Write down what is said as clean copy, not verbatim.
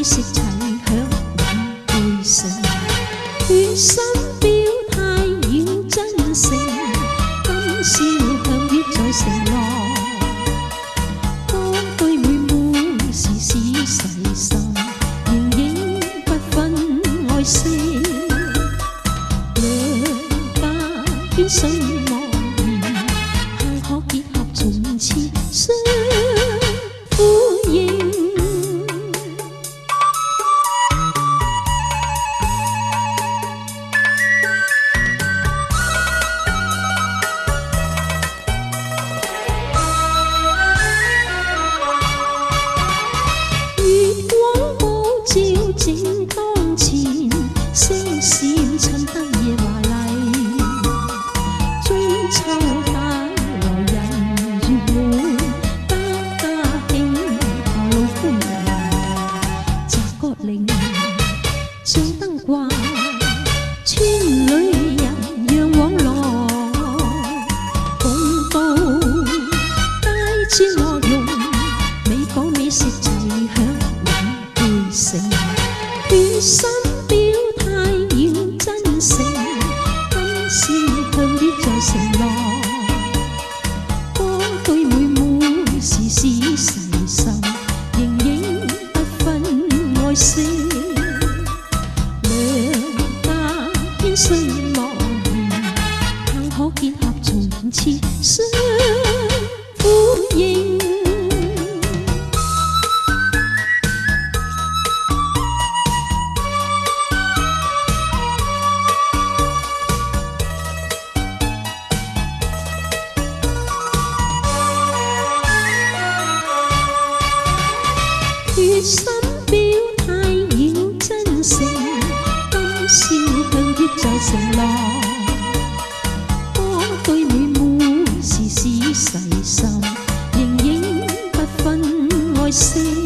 色齊享永會成，決心表態要真誠，今宵向月在承諾，當對妹妹時時細心，形影不分愛惜，兩家邊水望然，幸可結合從此相呼應。照正當前，聲線襯得夜華麗。中秋帶來人月滿，家家慶賀老歡迎。摘角鈴，像燈掛，村裏人讓往來。共渡佳節樂融，美講美食齊享。決心表態要真誠，今宵向月在承諾，多對妹妹時時細心，形影不分愛惜，兩家邊雖茫然，幸可結合從此相呼應。決心表態要真誠，今宵向月在承諾，多對妹妹時時細心，形影不分愛惜。